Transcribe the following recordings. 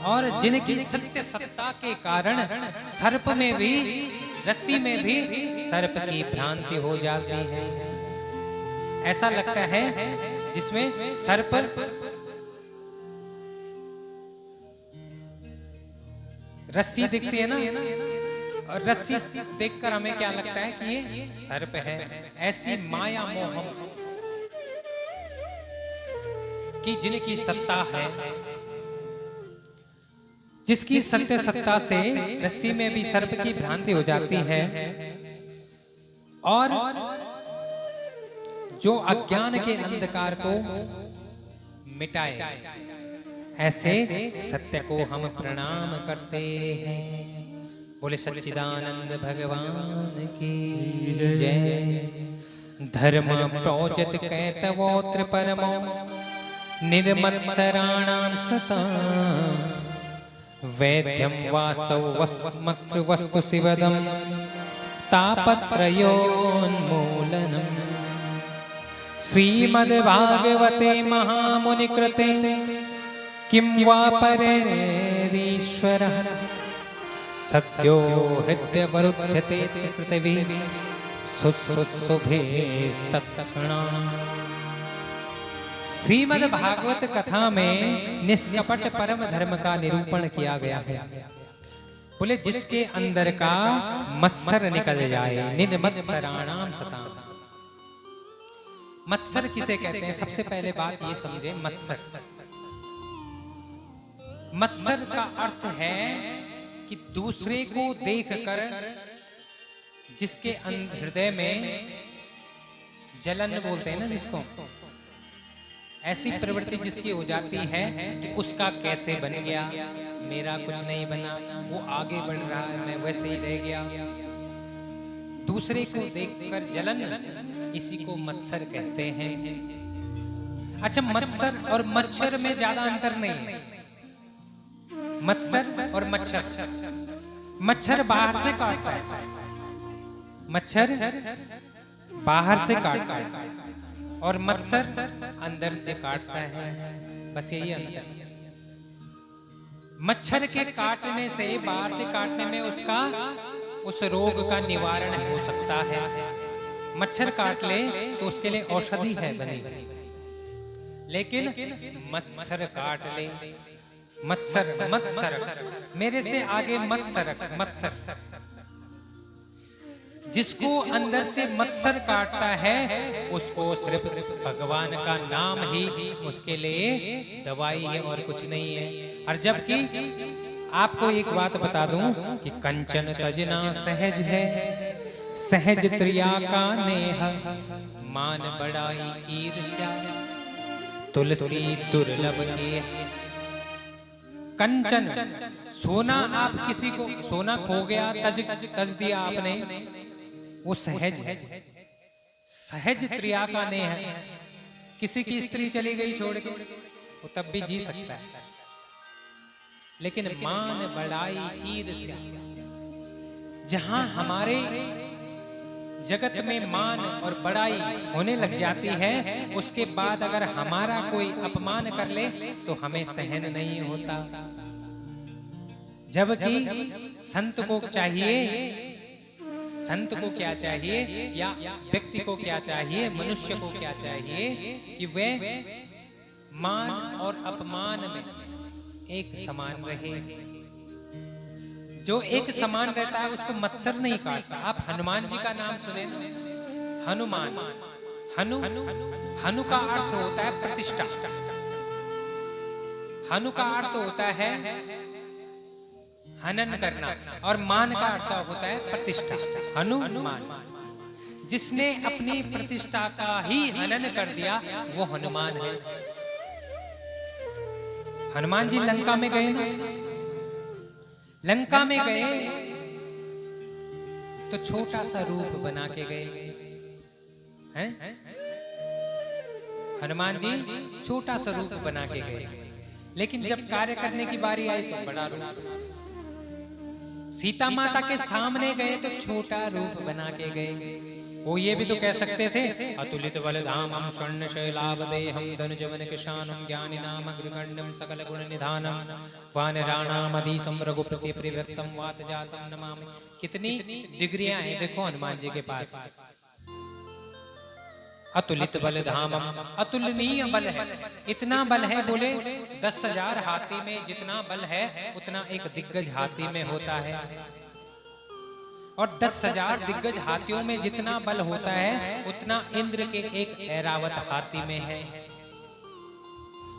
और जिनकी सत्य सत्ता के कारण सर्प में भी, रस्सी में भी सर्प की भ्रांति हो जाती है। ऐसा लगता है जिसमें सर्प रस्सी दिखती है ना, और रस्सी देखकर हमें क्या लगता है कि ये सर्प है। ऐसी माया मोह कि जिनकी सत्ता है, जिसकी सत्य सत्ता से रस्सी में भी सर्प की भ्रांति हो जाती है, और जो अज्ञान के अंधकार को मिटाए, ऐसे सत्य को हम प्रणाम करते हैं। बोले सच्चिदानंद भगवान की जय। धर्म प्रोजत कैतवोत्र परमो निर्मत्सराणां सता वैद्यं वास्तव वस्तु शिवदं तापत्रयोन्मूलनम्। श्रीमद्भागवते महामुनिकृते किं वा परेरीश्वरः सत्यो हृदयवरुध्यते पृथिवी शुश्रूषुभिस्तत्क्षणात्। श्रीमद् भागवत कथा में निष्कपट परम धर्म का निरूपण किया गया है। बोले जिसके अंदर का मत्सर निकल जाए, निर्मत्सराणाम सताम। मत्सर किसे कहते हैं? सबसे पहले बात ये समझे, मत्सर, मत्सर का अर्थ है कि दूसरे को देखकर जिसके हृदय में जलन बोलते हैं ना जिसको, ऐसी प्रवृत्ति जिसकी हो जाती है कि उसका कैसे बन गया, मेरा कुछ नहीं बना, वो आगे बढ़ रहा है, मैं वैसे ही रह गया। दूसरे को देखकर जलन, इसी को मत्सर कहते हैं। अच्छा, मत्सर और मच्छर में ज्यादा अंतर नहीं है। मत्सर और मच्छर, मच्छर बाहर से काटता है, मच्छर बाहर से काटता है, और मत्सर अंदर से काटता है। बस यही अंतर। मच्छर के काटने से, बाहर से काटने में उसका उस रोग का निवारण हो सकता है। मच्छर काट ले तो उसके लिए औषधि है बनी, लेकिन मत्सर काट ले, मत्सर मत्सर मेरे से आगे मत्सर मत्सर, जिसको अंदर से मत्सर काटता है उसको सिर्फ भगवान का नाम ही उसके लिए दवाई है और कुछ नहीं है। और जबकि आपको एक बात बता दूं कि कंचन तजना सहज है, सहज त्रिया का नेह, मान बड़ाई ईर्ष्या तुलसी दुर्लभ के। कंचन, सोना, आप किसी को सोना खो गया, तज दिया आपने, वो सहज है, सहज त्रिया का नेह है। किसी की स्त्री चली गई छोड़ के, वो तब भी जी सकता है, लेकिन मान बड़ाई ईर्ष्या, जहां हमारे जगत में मान और बड़ाई होने लग जाती है, उसके बाद अगर हमारा कोई अपमान कर ले तो हमें सहन नहीं होता। जबकि संत को चाहिए, संत को क्या चाहिए, या व्यक्ति को क्या चाहिए, मनुष्य को क्या चाहिए कि वे मान और अपमान में एक समान रहे। जो एक समान रहता है उसको मत्सर नहीं काटता। आप हनुमान जी का नाम सुने ना, हनुमान, हनु, हनु का अर्थ होता है प्रतिष्ठा, हनु का अर्थ होता है हनन करना, और मान का अर्थ होता है प्रतिष्ठा। हनुमान, जिसने अपनी प्रतिष्ठा का ही हनन कर दिया वो हनुमान है। हनुमान जी लंका में गए ना, लंका में गए तो छोटा सा रूप बना के गए हैं। हनुमान जी छोटा सा रूप बना के गए, लेकिन जब कार्य करने की बारी आई तो बड़ा रूप। सीता माता के सामने गए तो छोटा रूप बना के गए, वो ये भी तो कह सकते थे, अतुलित बलधामं स्वर्ण शैलावदेहं धनुजवन कृशानं ज्ञानिनाम अग्रगण्यं सकल गुण निधानम वानराणामधीशं रघुपति परिव्यक्तं वातजातं नमामि। कितनी डिग्रियां हैं देखो हनुमान जी के पास। अतुलित बलधामम, अतुलनीय बल है। इतना बल है, बोले 10,000 हाथी में जितना बल है उतना एक दिग्गज हाथी में होता है, और 10,000 दिग्गज हाथियों में जितना बल होता है उतना इंद्र के एक ऐरावत हाथी में है,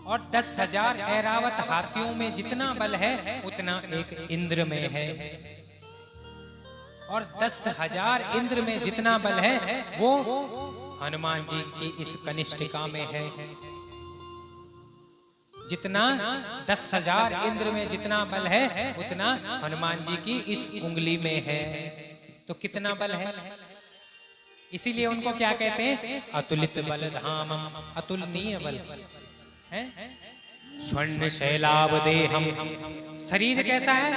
और 10,000 ऐरावत हाथियों में जितना बल है उतना एक इंद्र में है, और 10,000 इंद्र में जितना बल है वो हनुमान जी की इस कनिष्ठिका में है। जितना 10,000 इंद्र में जितना बल है उतना हनुमान जी की इस उंगली में है। तो कितना बल है, इसीलिए उनको क्या कहते हैं, अतुलित बलधामम, अतुलनीय बल है। स्वर्ण शैलावदेहम, शरीर कैसा है,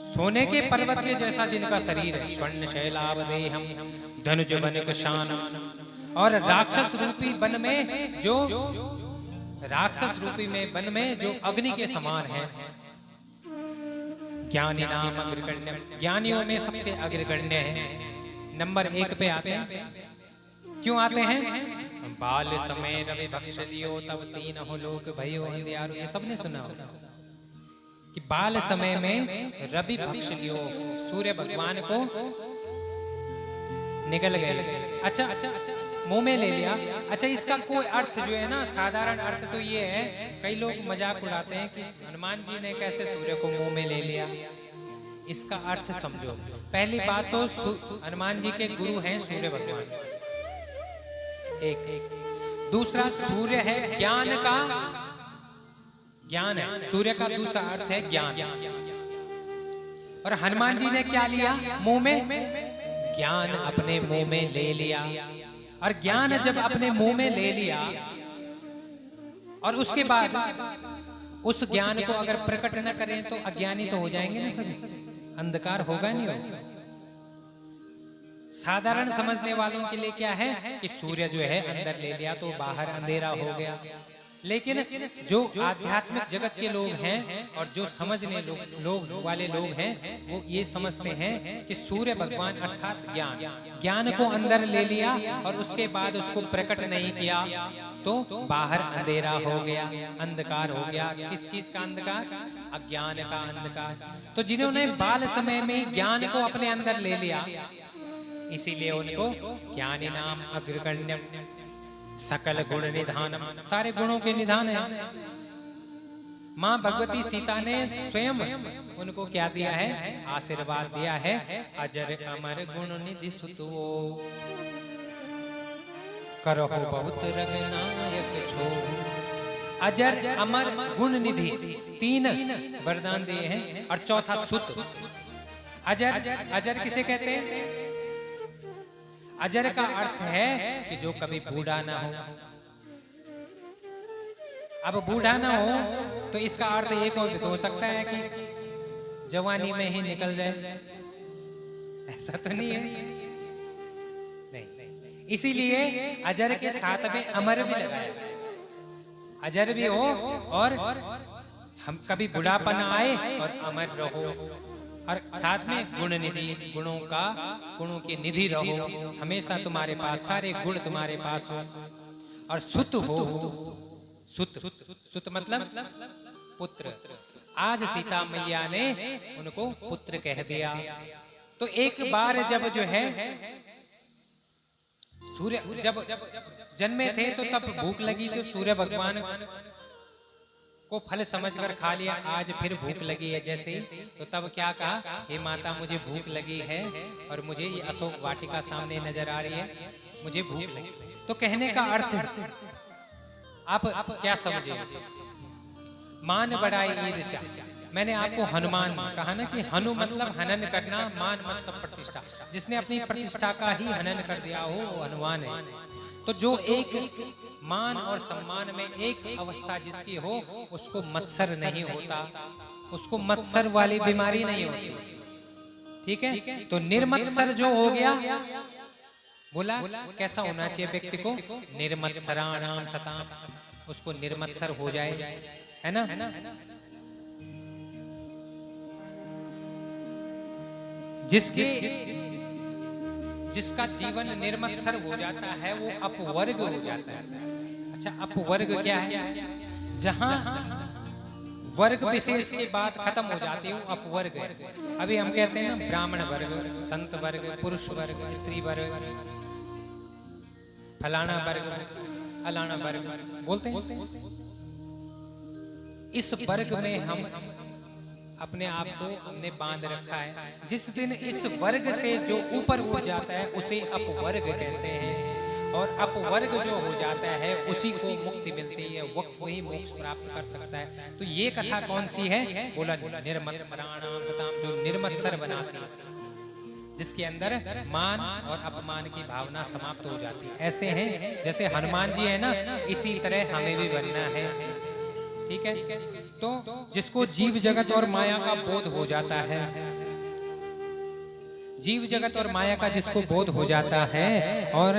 सोने के पर्वत के जैसा जिनका शरीर है। स्वर्ण शैलावदेहम धनुज वन कृशानम, और राक्षस रूपी वन में जो राक्षस रूपी में वन में जो अग्नि के समान है। ज्ञानी नाम अग्रगण्य, ज्ञानियों में सबसे अग्रगण्य है, नंबर 1 पे आते हैं। क्यों आते हैं, बाल समय रवि भक्ष लियो तब तीन हो लोक भयो अंधियारो, ये सबने सुना होगा कि बाल समय में रवि भक्ष लियो, सूर्य भगवान को निकल गए। अच्छा, मुंह में ले लिया। अच्छा, इसका कोई अर्थ जो है ना, साधारण अर्थ तो ये है, कई लोग मजाक उड़ाते हैं कि हनुमान जी ने कैसे सूर्य को मुंह में ले लिया। इसका अर्थ समझो। पहली बात तो हनुमान जी के गुरु हैं सूर्य भगवान, एक। दूसरा, सूर्य है ज्ञान का, ज्ञान है सूर्य का। दूसरा अर्थ है ज्ञान। और हनुमान जी ने क्या लिया मुंह में, ज्ञान अपने मुंह में ले लिया। और ज्ञान जब अपने मुंह में ले लिया और उसके बाद उस ज्ञान को अगर प्रकट न करें तो अज्ञानी तो हो जाएंगे ना सभी, अंधकार होगा नहीं होगा। साधारण समझने वालों के लिए क्या है कि सूर्य जो है अंदर ले लिया तो बाहर अंधेरा हो गया। लेकिन जो आध्यात्मिक जगत के लोग हैं और जो समझने लोग वाले लोग हैं वो ये समझते हैं कि सूर्य भगवान अर्थात ज्ञान, ज्ञान को अंदर ले लिया और उसके बाद उसको प्रकट नहीं किया तो बाहर अंधेरा हो गया, अंधकार हो गया। किस चीज का अंधकार, अज्ञान का अंधकार। तो जिन्होंने बाल समय में ज्ञान को अपने अंदर ले लिया इसीलिए उनको ज्ञानी नाम अग्रगण्यम, सकल गुण निधानम, सारे गुणों के निधान है। मां भगवती सीता ने स्वयं उनको क्या दिया है, आशीर्वाद दिया है, अजर अमर गुण निधि सुतो करहु बहुत रगनायक छो। अजर अमर गुण निधि, 3 वरदान दिए हैं और चौथा सुत। अजर, अजर किसे कहते हैं, अजर का अर्थ है कि जो कभी बूढ़ा ना हो। अब बूढ़ा ना हो तो इसका अर्थ एक और हो सकता है कि जवानी में ही निकल जाए, ऐसा तो नहीं है, नहीं। इसीलिए अजर के साथ में अमर भी लगाया, अजर भी हो और हम कभी बुढ़ापन आए और अमर रहो, और साथ में गुण निधि, गुणों की निधि रहो, हमेशा तुम्हारे पास सारे गुण तुम्हारे पास हो। और सुत हो, सुत मतलब पुत्र। आज सीता मैया ने उनको पुत्र कह दिया। तो एक बार जब जो है सूर्य जब जन्मे थे तो तब भूख लगी तो सूर्य भगवान को फल समझकर खा लिया। आज फिर भूख लगी है जैसे ही, तो तब क्या कहा, हे माता मुझे भूख लगी है और मुझे ये अशोक वाटिका सामने नजर आ रही है, मुझे भूख लगी। तो कहने का अर्थ आप क्या समझे, मान बढ़ाई ईर्ष्या। मैंने आपको हनुमान कहा ना कि हनु मतलब हनन करना, मान मतलब प्रतिष्ठा। जिसने अपनी प्रतिष्ठा का ही हनन कर दिया हो वो हनुमान है। तो जो एक मान और सम्मान में एक अवस्था जिसकी हो उसको मत्सर नहीं होता, उसको मत्सर वाली बीमारी नहीं होती। ठीक है। तो निर्मत्सर जो हो गया, बोला कैसा होना चाहिए व्यक्ति को, निर्मत्सराणाम सताम, उसको निर्मत्सर हो जाए, है ना। जिसका जीवन निर्मत्सर हो जाता है वो अपवर्ग हो जाता है। अच्छा, अपवर्ग क्या है? जहां वर्ग विशेष की बात खत्म हो जाती है वो अपवर्ग है। अभी हम कहते हैं ना ब्राह्मण वर्ग, संत वर्ग, पुरुष वर्ग, स्त्री वर्ग, फलाना वर्ग, अलाना वर्ग बोलते हैं। इस वर्ग में हम अपने आप को हमने बांध रखा है। जिस दिन इस वर्ग से जो ऊपर उठ जाता है उसे अपवर्ग कहते हैं, और अपवर्ग जो हो जाता है उसी को मुक्ति मिलती है, वही मोक्ष प्राप्त कर सकता है। तो ये कथा कौन सी है? बोला निर्मत्सराणाम सताम, जो निर्मत्सर बनाती है, जिसके अंदर मान और अपमान की भावना समाप्त हो जाती है। ऐसे हैं जैसे हनुमान जी है ना, इसी तरह हमें भी बनना है। ठीक है। तो जिसको जीव जगत और माया का बोध हो जाता है, जीव जगत और माया का जिसको बोध हो जाता है और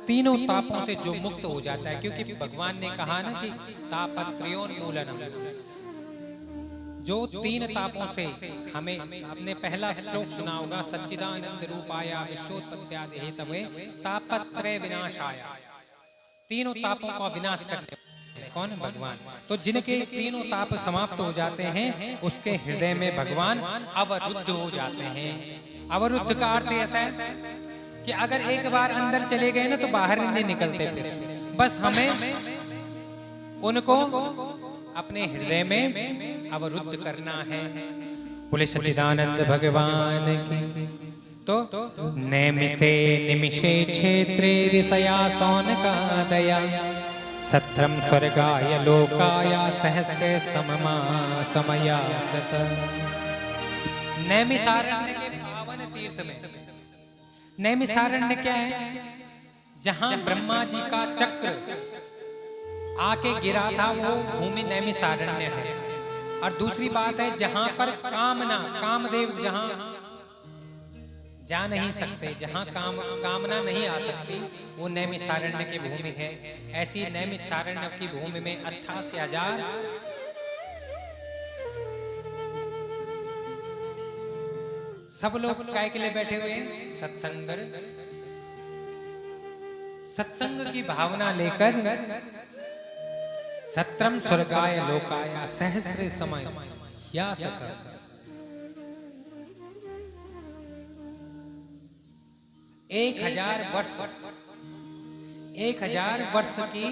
तीनों तापों से जो मुक्त हो जाता है, क्योंकि भगवान ने कहा ना कि तापत्रयोन्मूलनम, जो तीन तापों से हमें, आपने पहला श्लोक सुना होगा, सच्चिदानंद रूपाय विश्वोत्पत्त्यादि हेतवे तापत्रय विनाशाय, तीनों तापों का विनाश करने कौन? भगवान। तो जिनके तीनों ताप समाप्त हो जाते हैं उसके हृदय में भगवान अवरुद्ध हो जाते हैं। अवरुद्ध का अर्थ ऐसा है कि अगर एक बार अंदर चले गए ना तो बाहर नहीं निकलते फिर। बस हमें उनको अपने हृदय में अवरुद्ध करना है। बोले सच्चिदानंद भगवान की। तो नैमिषे निमिषे क्षेत्रे ऋषया सौनका दया, सत्रम स्वर्गाय लोकाय सहस्रे सममा समया सत। नैमिषारण्य के पावन तीर्थ में, नैमिषारण्य क्या है? जहां ब्रह्मा जी का चक्र आके गिरा था वो भूमि नैमिषारण्य है। और दूसरी बात है जहां पर कामना, कामदेव जहां जा नहीं सकते, जहां कामना नहीं आ सकती, वो नैमिषारण्य की भूमि है। ऐसी नैमिषारण्य की भूमि में 88,000 सब लोग काय के लिए बैठे हुए हैं? सत्संग, सत्संग की भावना लेकर। सत्रम स्वर्गाय लोकाय सहस्रे समय या सत। 1000 वर्ष, 1000 वर्ष की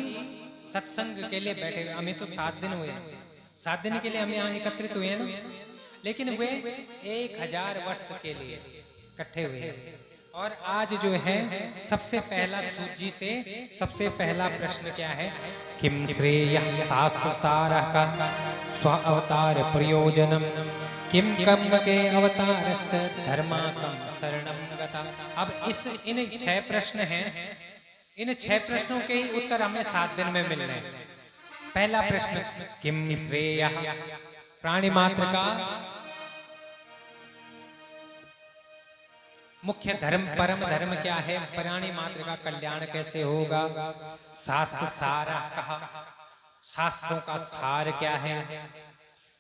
सत्संग के लिए बैठे हुए। हमें तो 7 दिन हुए, 7 दिन के लिए हम यहाँ एकत्रित हुए हैं ना, लेकिन वे 1000 वर्ष के लिए इकट्ठे हुए। और आज जो है सबसे पहला सूत जी से सबसे पहला प्रश्न क्या है? किम श्रेयः शास्त्र सारः का स्व अवतार प्रयोजनम, किम कर्म के अवतारस्य धर्माकं शरणं गता। अब इन 6 प्रश्न हैं, इन 6 प्रश्नों के ही उत्तर हमें 7 दिन में मिलने हैं। पहला प्रश्न किम श्रेयः, प्राणी मात्र का मुख्य धर्म, परम धर्म क्या है? प्राणी मात्र का कल्याण कैसे होगा? शास्त्र सारा कहा, शास्त्रों का सार क्या है?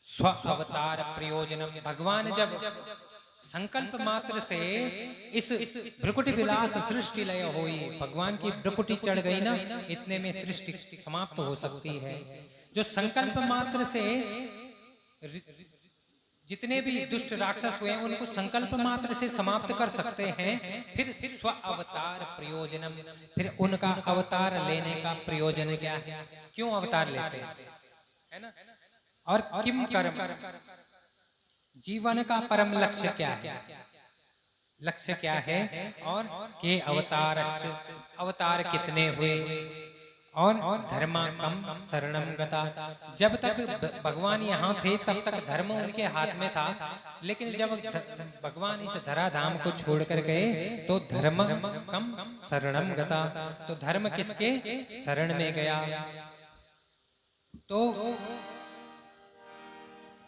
स्व अवतार प्रयोजनम, भगवान जब संकल्प मात्र से इस भ्रुकुटी विलास सृष्टि लय हुई, भगवान की भ्रुकुटी चढ़ गई ना, इतने में सृष्टि समाप्त हो सकती है। जो संकल्प मात्र से जितने भी दुष्ट राक्षस हुए उनको संकल्प मात्र से समाप्त कर सकते हैं। फिर स्व अवतार प्रयोजनम, फिर उनका अवतार लेने का प्रयोजन क्या है? क्यों अवतार लेते हैं, है ना? और किम कर्म, जीवन का परम लक्ष्य क्या है? लक्ष्य क्या है? और के अवतार, अवतार कितने हुए? और धर्माकम शरणम गता, जब तक भगवान यहाँ थे तब तक धर्म उनके हाथ में था, लेकिन जब भगवान इस धराधाम को छोड़कर गए तो धर्म कम शरणम गता, तो धर्म किसके शरण में गया? तो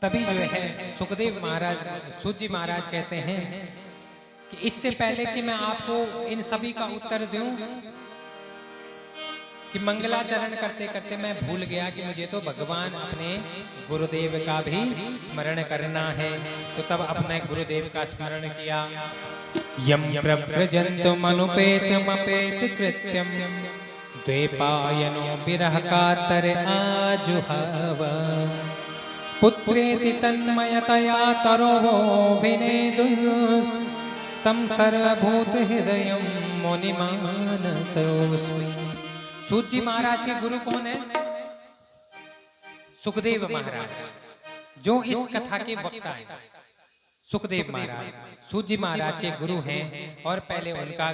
तभी जो है सुखदेव महाराज, सूत जी महाराज कहते हैं कि इससे पहले कि मैं आपको इन सभी का उत्तर दूं कि मंगलाचरण करते करते मैं भूल गया कि मुझे तो भगवान अपने गुरुदेव का भी स्मरण करना है। तो तब अपने गुरुदेव का स्मरण किया। यम प्रव्रजन्तमनुपेतमपेत कृत्यम द्वैपायनो विरह कातर आजुहाव पुत्रेति तन्मयतया तरोभिनेदुस् तम सर्वभूत हृदयं मुनिमानतोस्मि। सूत जी महाराज के गुरु कौन है? सुखदेव महाराज, जो इस कथा के वक्ता है। सुखदेव महाराज सूत जी महाराज के गुरु हैं। और पहले उनका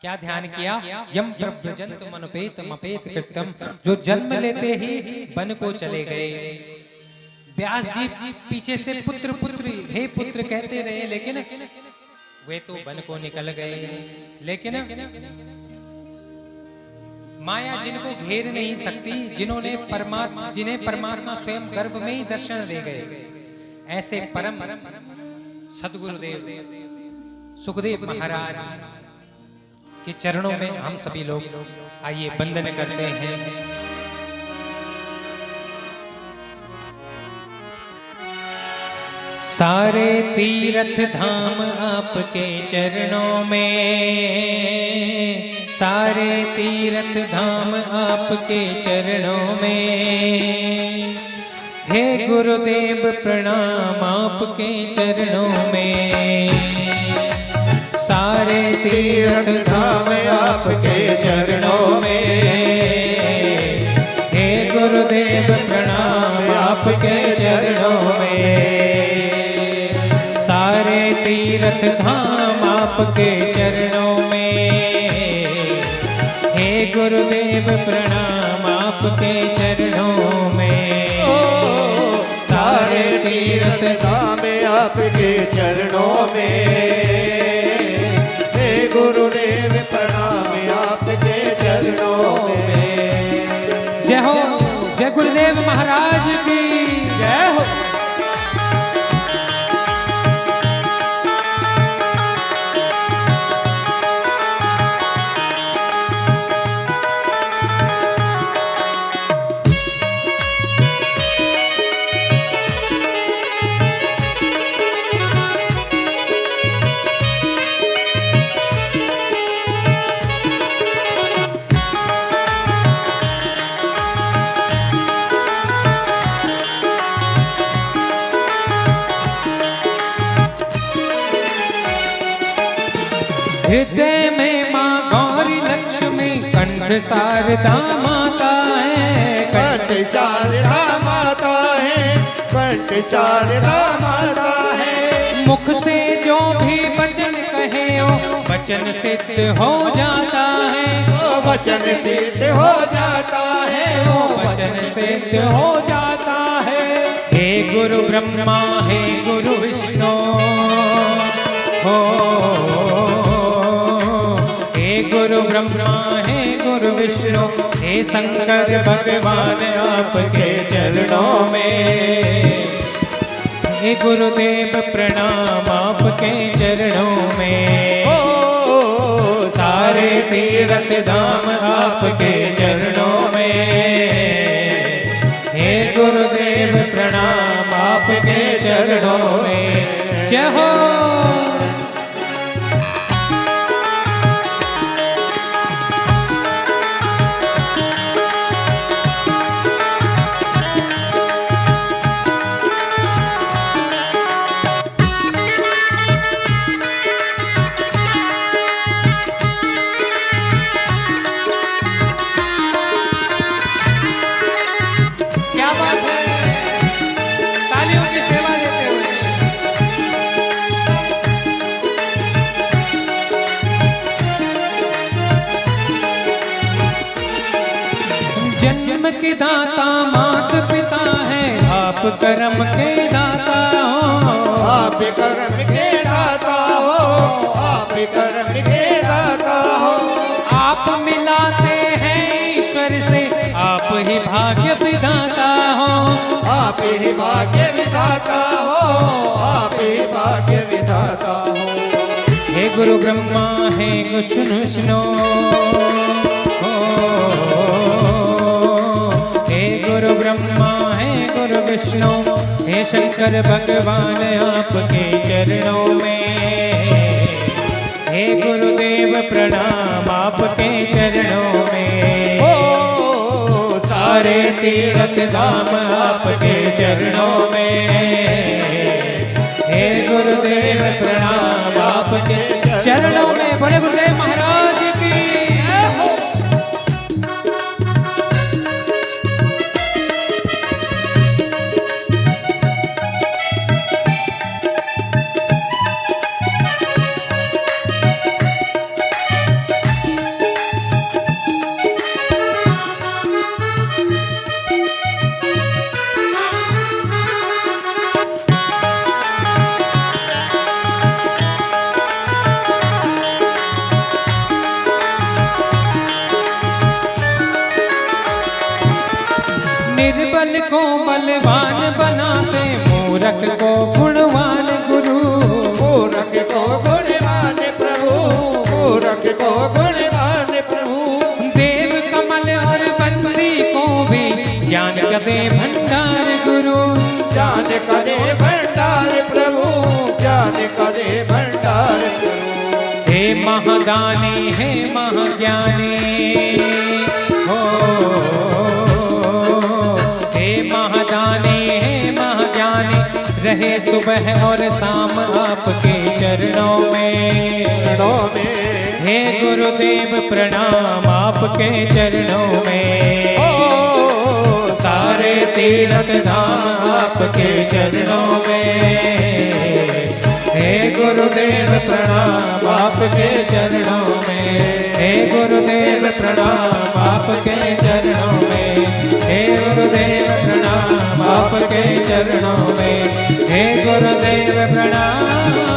क्या ध्यान किया? यम प्रव्रजन्तम अनुपेतम अपेत कृत्यम, जो जन्म लेते ही वन को चले गए। व्यास जी पीछे से पुत्र पुत्र हे पुत्र कहते रहे, लेकिन वे तो वन को निकल गए। लेकिन माया जिनको घेर नहीं सकती, जिन्हें परमात्मा स्वयं गर्भ में ही दर्शन दे गए, ऐसे परम सदगुरुदेव सुखदेव महाराज के चरणों में हम सभी लोग आइए वंदन करते हैं। सारे तीर्थ धाम आपके चरणों में, सारे तीर्थ धाम आपके चरणों में, हे गुरुदेव प्रणाम आपके चरणों में। सारे तीर्थ धाम आपके चरणों में, हे गुरुदेव प्रणाम आपके चरणों में। सारे तीर्थ धाम आपके चरणों में, हे गुरुदेव प्रणाम आपके चरणों में। सारे तीर्थ धाम आपके चरणों में, हे गुरुदेव प्रणाम आपके चरणों में। जय हो, जय गुरुदेव महाराज की जय हो। हृदय में माँ गौरी लक्ष्मी, कंठ शारदा माता है, कंठ शारदा माता है, कंठ शारदा माता है। मुख से जो भी वचन कहे ओ वचन सिद्ध हो जाता है, ओ वचन सिद्ध हो जाता है, ओ वचन सिद्ध हो जाता है। हे गुरु ब्रह्मा हे गुरु विष्णु हो, गुरु ब्रह्मा है गुरु विष्णु, हे शंकर भगवान आपके चरणों में, हे गुरुदेव प्रणाम आपके चरणों में। सारे तीर्थ धाम आपके चरणों में, हे गुरुदेव प्रणाम आपके चरणों में। जय हो। के दाता मात पिता है, आप कर्म के दाता हो, आप कर्म के दाता हो, आप कर्म के दाता हो। आप मिलाते हैं ईश्वर से, आप ही भाग्य विधाता हो, आप आप ही भाग्य विधाता हो, आप ही भाग्य विधाता हो। हे गुरु ब्रह्मा हे विष्णु, हे गुरु ब्रह्मा हे गुरु विष्णु, हे शंकर भगवान आपके चरणों में, हे गुरुदेव प्रणाम आपके चरणों में। ओ सारे तीर्थ धाम आपके चरणों में, हे गुरुदेव प्रणाम आपके चरणों में। बोले गुरुदेव महाराज की। निर्बल को बलवान बनाते, मूरख को गुणवान गुरु। मूरख को गुणवान प्रभु, मूरख को गुणवान प्रभु। देव कमल और बंसी को भी ज्ञान का दे भंडार गुरु। ज्ञान का दे भंडार प्रभु, ज्ञान का दे भंडार प्रभु। हे महादानी हे महाज्ञानी हो, महादानी हे महाज्ञानी, रहे सुबह और शाम आपके चरणों में। हे गुरुदेव प्रणाम आपके चरणों में। सारे तीर्थ धाम आपके चरणों में, हे गुरुदेव प्रणाम आपके चरणों में। हे गुरुदेव प्रणाम आपके चरणों में, हे गुरुदेव प्रणाम आपके चरणों में, हे गुरुदेव प्रणाम।